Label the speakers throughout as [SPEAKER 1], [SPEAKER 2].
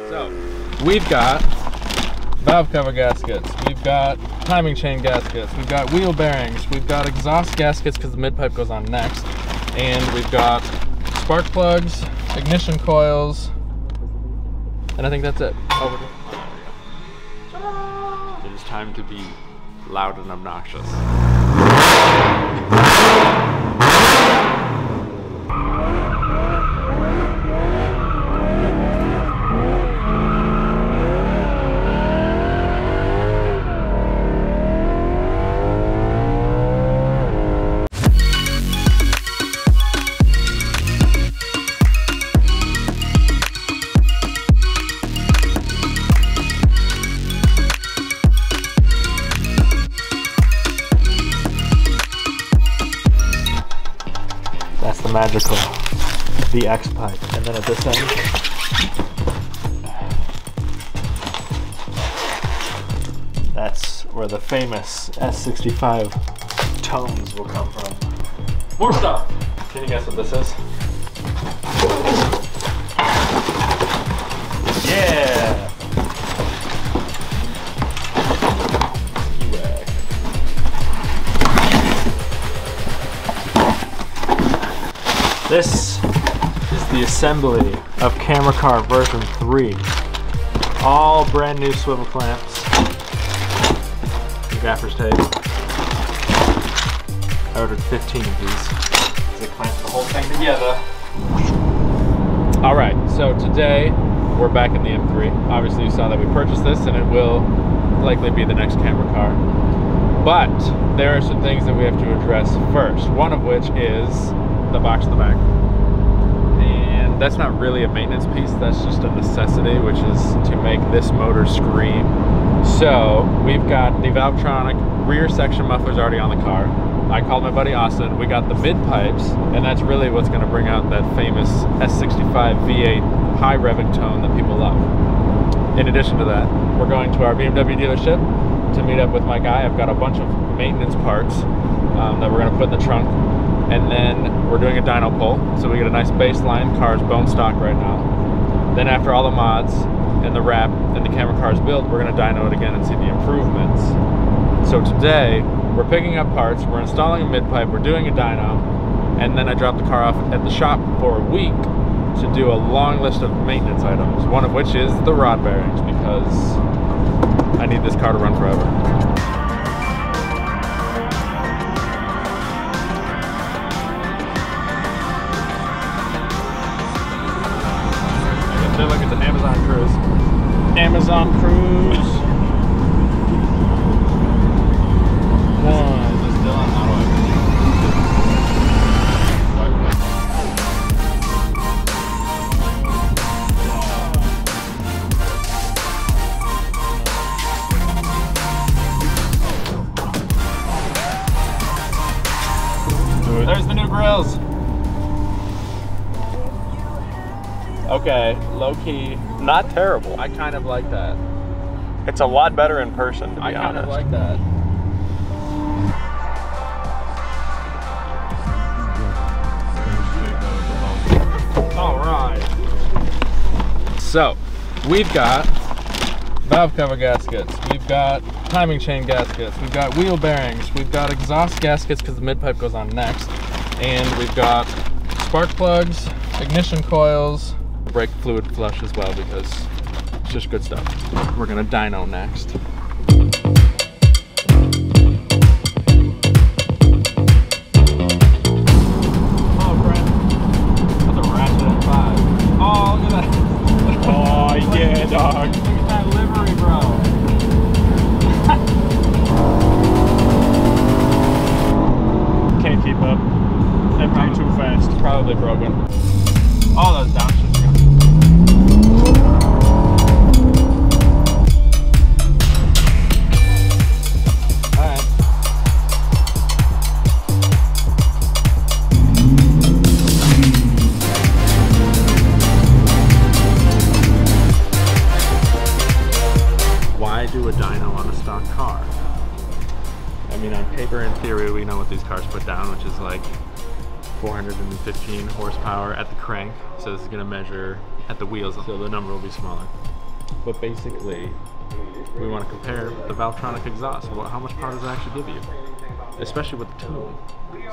[SPEAKER 1] So, we've got valve cover gaskets, we've got timing chain gaskets, we've got wheel bearings, we've got exhaust gaskets because the mid-pipe goes on next, and we've got spark plugs, ignition coils, and I think that's it. Oh, it is time to be loud and obnoxious. That's the magical VX pipe. And then at this end, that's where the famous S65 tones will come from. More stuff! Can you guess what this is? Yeah! This is the assembly of Camera Car version 3. All brand new swivel clamps, gaffer's tape. I ordered 15 of these. They clamp the whole thing together. Alright, so today we're back in the M3. Obviously you saw that we purchased this and it will likely be the next Camera Car. But there are some things that we have to address first. One of which is the box in the back, and that's not really a maintenance piece, that's just a necessity, which is to make this motor scream. So we've got the Valvetronic rear section mufflers already on the car. I called my buddy Austin, we got the mid pipes, and that's really what's going to bring out that famous S65 V8 high revving tone that people love. In addition to that, we're going to our BMW dealership to meet up with my guy. I've got a bunch of maintenance parts that we're going to put in the trunk. And then we're doing a dyno pull, so we get a nice baseline. Car's bone stock right now. Then after all the mods and the wrap and the Camera Car's built, we're gonna dyno it again and see the improvements. So today, we're picking up parts, we're installing a mid-pipe, we're doing a dyno, and then I dropped the car off at the shop for a week to do a long list of maintenance items, one of which is the rod bearings, because I need this car to run forever. Look, it's an Amazon cruise. Amazon cruise. One. Is this still on auto? There's the new grills. Okay, low-key, not terrible. I kind of like that. It's a lot better in person, to be honest. I kind of like that. All right. So, we've got valve cover gaskets, we've got timing chain gaskets, we've got wheel bearings, we've got exhaust gaskets because the mid-pipe goes on next, and we've got spark plugs, ignition coils, brake fluid flush as well, because it's just good stuff. We're gonna dyno next. Oh, Brent, that's a ratchet M5. Oh, look at that. Oh, yeah, dog. Look at that livery, bro. Can't keep up. M3 too fast. Probably broken. Oh, those downshifts. Do a dyno on a stock car. I mean, on paper, in theory, we know what these cars put down, which is like 415 horsepower at the crank. So this is going to measure at the wheels, so the number will be smaller. But basically, we want to compare the Valvetronic exhaust. How much power does it actually give you? Especially with the tune.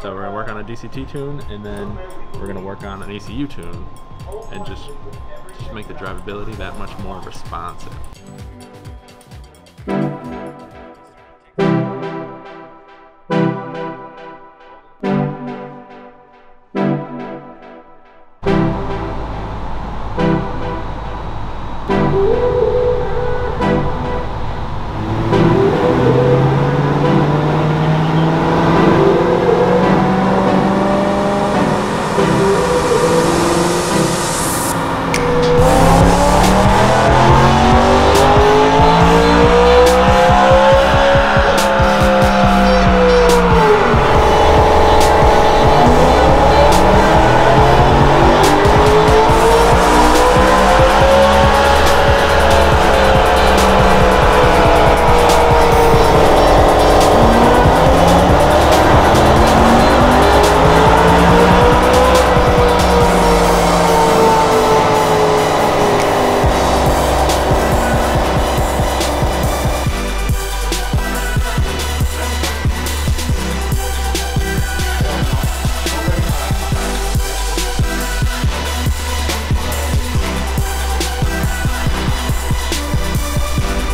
[SPEAKER 1] So we're going to work on a DCT tune, and then we're going to work on an ECU tune, and just make the drivability that much more responsive.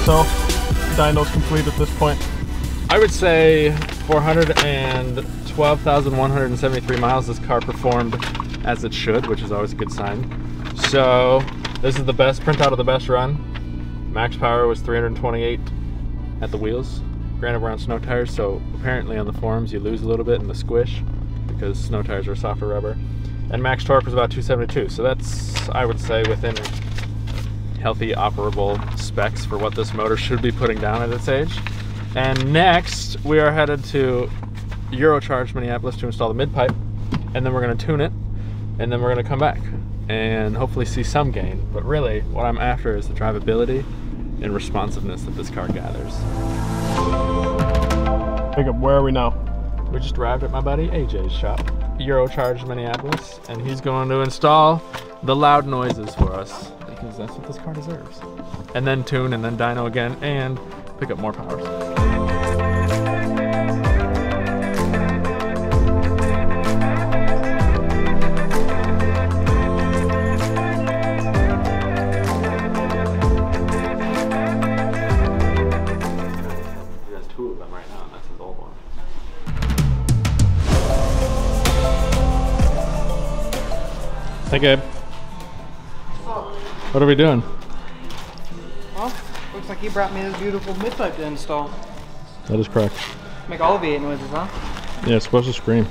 [SPEAKER 2] So, dyno's complete at this point.
[SPEAKER 1] I would say 412,173 miles this car performed as it should, which is always a good sign. So this is the best printout of the best run. Max power was 328 at the wheels. Granted, we're on snow tires, so apparently on the forums you lose a little bit in the squish because snow tires are softer rubber. And max torque was about 272, so that's, I would say, within healthy operable specs for what this motor should be putting down at its age. And next we are headed to Eurocharged Minneapolis to install the mid-pipe, and then we're going to tune it, and then we're going to come back and hopefully see some gain. But really what I'm after is the drivability and responsiveness that this car gathers.
[SPEAKER 2] Pick up, where are we now?
[SPEAKER 1] We just arrived at my buddy AJ's shop, Eurocharged Minneapolis, and he's going to install the loud noises for us, because that's what this car deserves. And then tune, and then dyno again, and pick up more powers. He has two of them right now, and that's his old one. Hey Gabe. What are we doing?
[SPEAKER 3] Well, looks like he brought me this beautiful mid-pipe to install.
[SPEAKER 1] That is correct.
[SPEAKER 3] Make all the V8 noises, huh?
[SPEAKER 1] Yeah, it's supposed to scream.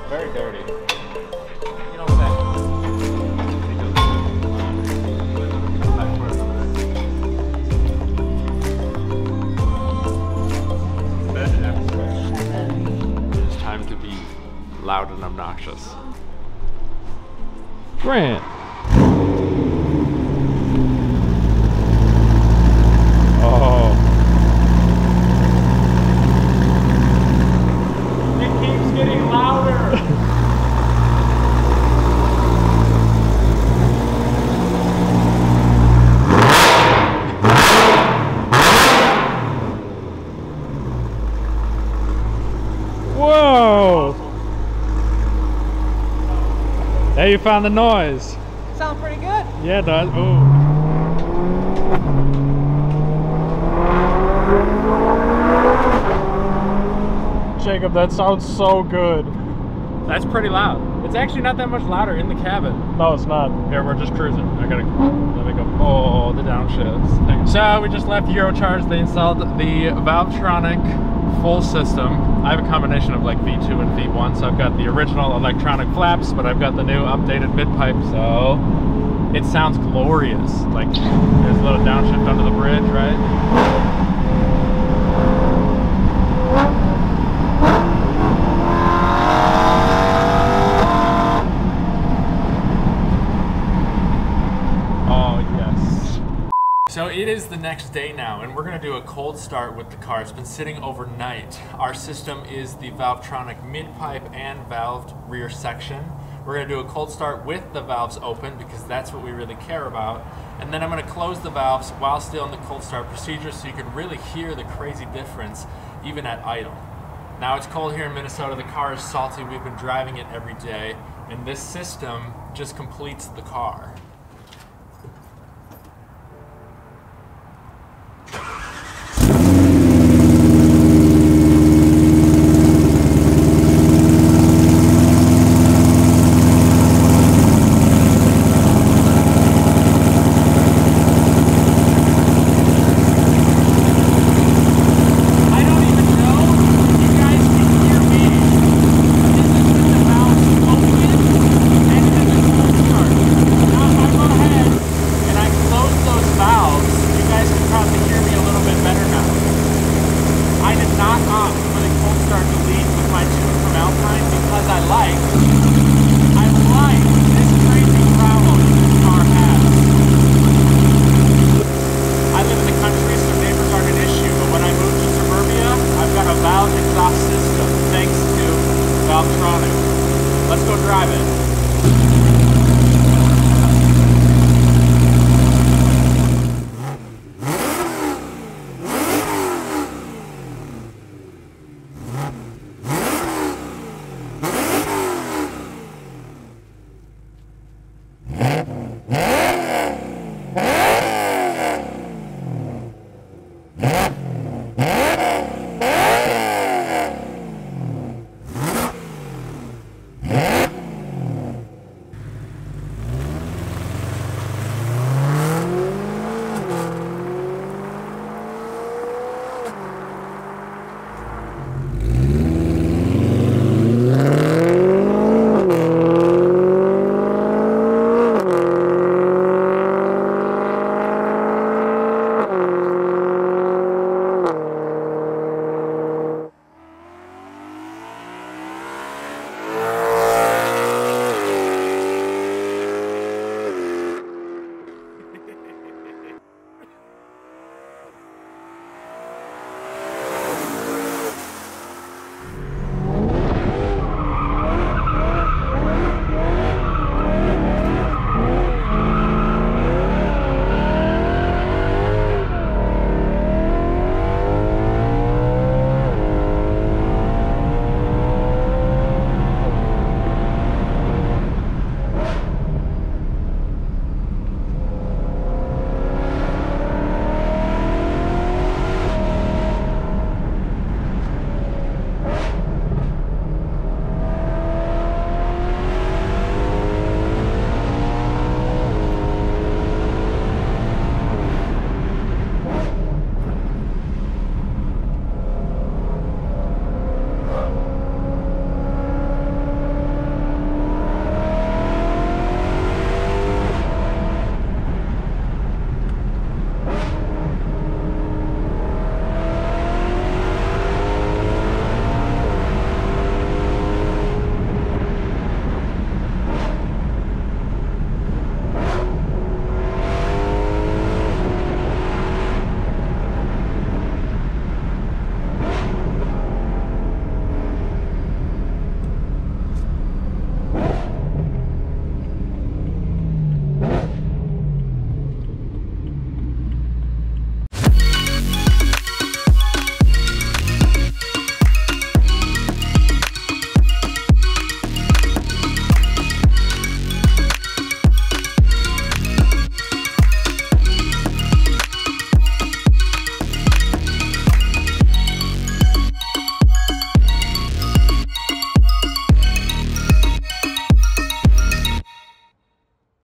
[SPEAKER 1] Very dirty.
[SPEAKER 3] You don't say.
[SPEAKER 1] It's time to be loud and obnoxious. Grant. Oh. It keeps getting louder. Whoa! Hey, you found the noise.
[SPEAKER 3] Sounds pretty good.
[SPEAKER 1] Yeah, it does. Ooh.
[SPEAKER 2] Jacob, that sounds so good.
[SPEAKER 1] That's pretty loud. It's actually not that much louder in the cabin.
[SPEAKER 2] No, it's not.
[SPEAKER 1] Here, we're just cruising. I gotta, let me go. Oh, the downshifts. So we just left Eurocharged. They installed the Valvetronic full system. I have a combination of like V2 and V1, so I've got the original electronic flaps, but I've got the new updated mid-pipe, so it sounds glorious. Like, there's a little downshift under the bridge, right? Oh So it is the next day now, and we're gonna do a cold start with the car. It's been sitting overnight. Our system is the Valvetronic mid-pipe and valved rear section. We're gonna do a cold start with the valves open because that's what we really care about. And then I'm gonna close the valves while still in the cold start procedure so you can really hear the crazy difference even at idle. Now it's cold here in Minnesota, the car is salty, we've been driving it every day, and this system just completes the car.